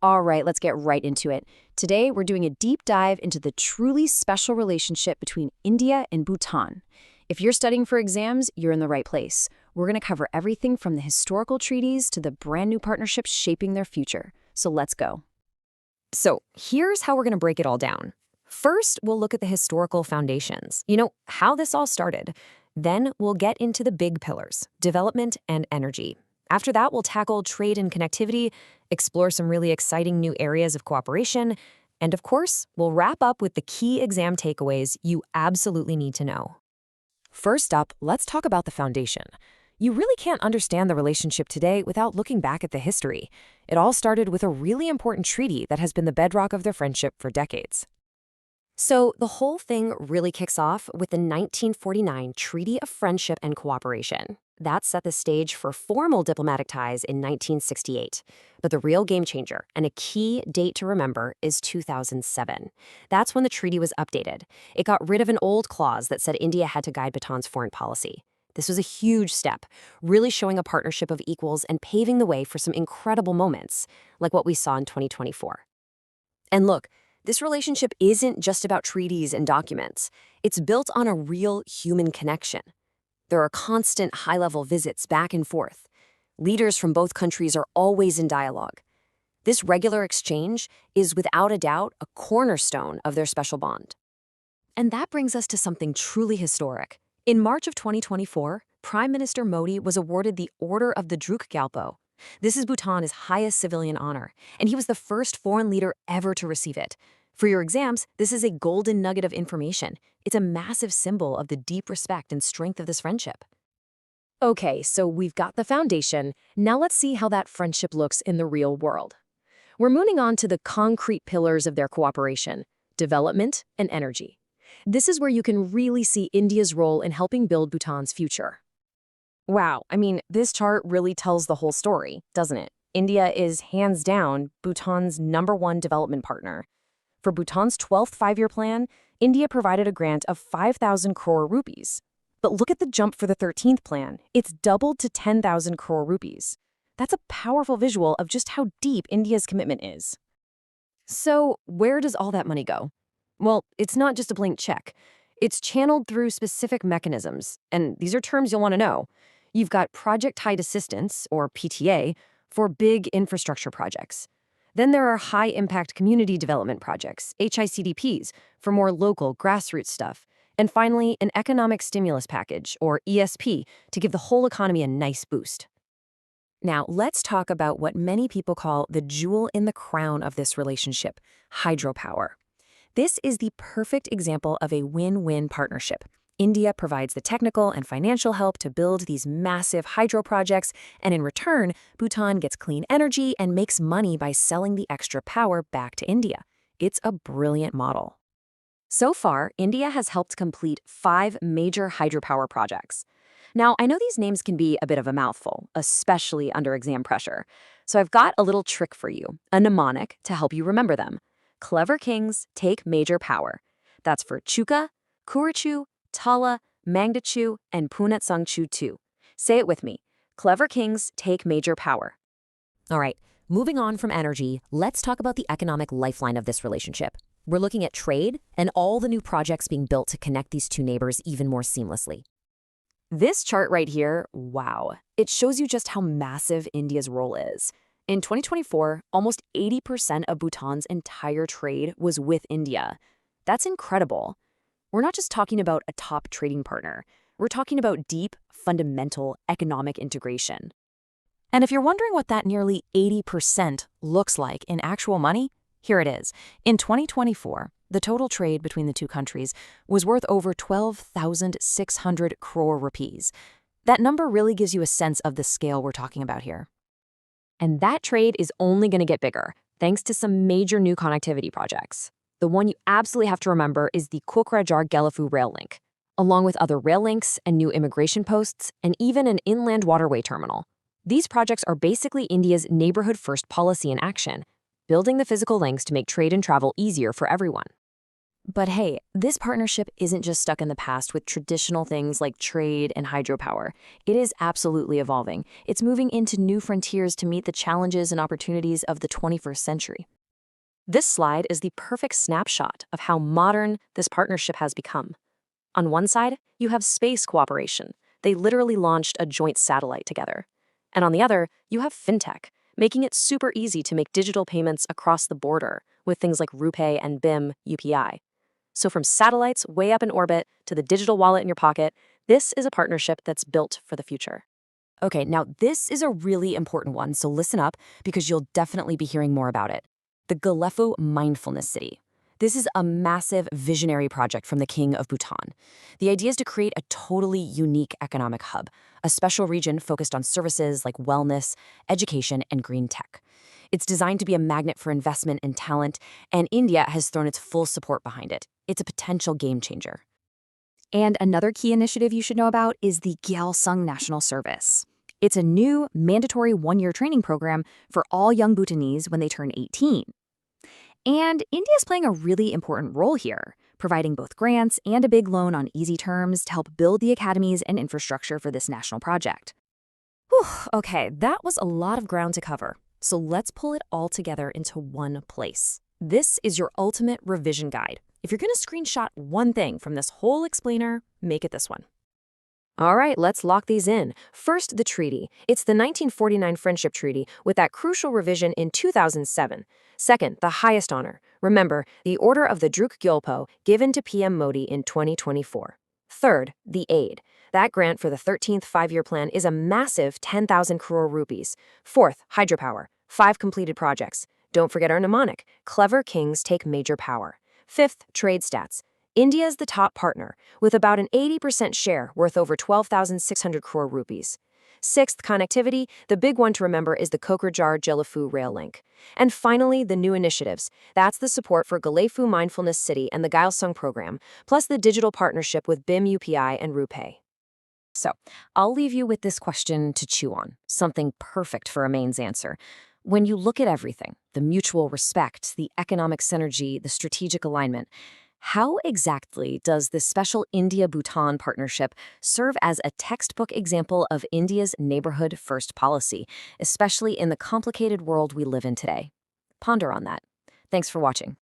All right, let's get right into it. Today, we're doing a deep dive into the truly special relationship between India and Bhutan. If you're studying for exams, you're in the right place. We're going to cover everything from the historical treaties to the brand new partnerships shaping their future. So let's go. So here's how we're going to break it all down. First, we'll look at the historical foundations, how this all started. Then we'll get into the big pillars, development and energy. After that, we'll tackle trade and connectivity, explore some really exciting new areas of cooperation, and of course, we'll wrap up with the key exam takeaways you absolutely need to know. First up, let's talk about the foundation. You really can't understand the relationship today without looking back at the history. It all started with a really important treaty that has been the bedrock of their friendship for decades. So the whole thing really kicks off with the 1949 Treaty of Friendship and Cooperation. That set the stage for formal diplomatic ties in 1968. But the real game changer, and a key date to remember, is 2007. That's when the treaty was updated. It got rid of an old clause that said India had to guide Bhutan's foreign policy. This was a huge step, really showing a partnership of equals and paving the way for some incredible moments, like what we saw in 2024. And look, this relationship isn't just about treaties and documents. It's built on a real human connection. There are constant high-level visits back and forth. Leaders from both countries are always in dialogue. This regular exchange is without a doubt a cornerstone of their special bond. And that brings us to something truly historic. In March of 2024, Prime Minister Modi was awarded the Order of the Druk Gyalpo. This is Bhutan's highest civilian honor, and he was the first foreign leader ever to receive it. For your exams, this is a golden nugget of information. It's a massive symbol of the deep respect and strength of this friendship. Okay, so we've got the foundation. Now let's see how that friendship looks in the real world. We're moving on to the concrete pillars of their cooperation: development and energy. This is where you can really see India's role in helping build Bhutan's future. Wow, this chart really tells the whole story, doesn't it? India is hands down Bhutan's #1 development partner. For Bhutan's 12th five-year plan, India provided a grant of 5,000 crore rupees. But look at the jump for the 13th plan. It's doubled to 10,000 crore rupees. That's a powerful visual of just how deep India's commitment is. So where does all that money go? Well, it's not just a blank check. It's channeled through specific mechanisms, and these are terms you'll want to know. You've got project-tied assistance, or PTA, for big infrastructure projects. Then there are high-impact community development projects, HICDPs, for more local, grassroots stuff. And finally, an economic stimulus package, or ESP, to give the whole economy a nice boost. Now, let's talk about what many people call the jewel in the crown of this relationship: hydropower. This is the perfect example of a win-win partnership. India provides the technical and financial help to build these massive hydro projects, and in return, Bhutan gets clean energy and makes money by selling the extra power back to India. It's a brilliant model. So far, India has helped complete 5 major hydropower projects. Now, I know these names can be a bit of a mouthful, especially under exam pressure. So I've got a little trick for you, a mnemonic to help you remember them. Clever kings take major power. That's for Chuka, Kurichu, Tala, Mangdachu, and Punatsangchu too. Say it with me. Clever kings take major power. All right, moving on from energy, let's talk about the economic lifeline of this relationship. We're looking at trade and all the new projects being built to connect these two neighbors even more seamlessly. This chart right here, wow, it shows you just how massive India's role is. In 2024, almost 80% of Bhutan's entire trade was with India. That's incredible. We're not just talking about a top trading partner. We're talking about deep, fundamental economic integration. And if you're wondering what that nearly 80% looks like in actual money, here it is. In 2024, the total trade between the two countries was worth over 12,600 crore rupees. That number really gives you a sense of the scale we're talking about here. And that trade is only going to get bigger, thanks to some major new connectivity projects. The one you absolutely have to remember is the Kokrajhar-Gelifu rail link, along with other rail links and new immigration posts, and even an inland waterway terminal. These projects are basically India's neighborhood-first policy in action, building the physical links to make trade and travel easier for everyone. But hey, this partnership isn't just stuck in the past with traditional things like trade and hydropower. It is absolutely evolving. It's moving into new frontiers to meet the challenges and opportunities of the 21st century. This slide is the perfect snapshot of how modern this partnership has become. On one side, you have space cooperation. They literally launched a joint satellite together. And on the other, you have fintech, making it super easy to make digital payments across the border with things like RuPay and BIM UPI. So from satellites way up in orbit to the digital wallet in your pocket, this is a partnership that's built for the future. Okay, now this is a really important one, so listen up because you'll definitely be hearing more about it. The Galefu Mindfulness City. This is a massive visionary project from the King of Bhutan. The idea is to create a totally unique economic hub, a special region focused on services like wellness, education, and green tech. It's designed to be a magnet for investment and talent, and India has thrown its full support behind it. It's a potential game changer. And another key initiative you should know about is the Gyealsung National Service. It's a new, mandatory one-year training program for all young Bhutanese when they turn 18. And India's playing a really important role here, providing both grants and a big loan on easy terms to help build the academies and infrastructure for this national project. Whew, okay, that was a lot of ground to cover. So let's pull it all together into one place. This is your ultimate revision guide. If you're going to screenshot one thing from this whole explainer, make it this one. All right, let's lock these in. First, the treaty. It's the 1949 Friendship Treaty with that crucial revision in 2007. Second, the highest honor. Remember, the Order of the Druk Gyalpo given to PM Modi in 2024. Third, the aid. That grant for the 13th five-year plan is a massive 10,000 crore rupees. Fourth, hydropower. 5 completed projects. Don't forget our mnemonic. Clever kings take major power. Fifth, trade stats. India is the top partner, with about an 80% share worth over 12,600 crore rupees. Sixth, connectivity. The big one to remember is the Kokerjar-Galefu rail link. And finally, the new initiatives. That's the support for Galefu Mindfulness City and the Gyealsung program, plus the digital partnership with BIM UPI and RuPay. So, I'll leave you with this question to chew on, something perfect for a mains answer. When you look at everything, the mutual respect, the economic synergy, the strategic alignment, how exactly does this special India-Bhutan partnership serve as a textbook example of India's neighborhood-first policy, especially in the complicated world we live in today? Ponder on that. Thanks for watching.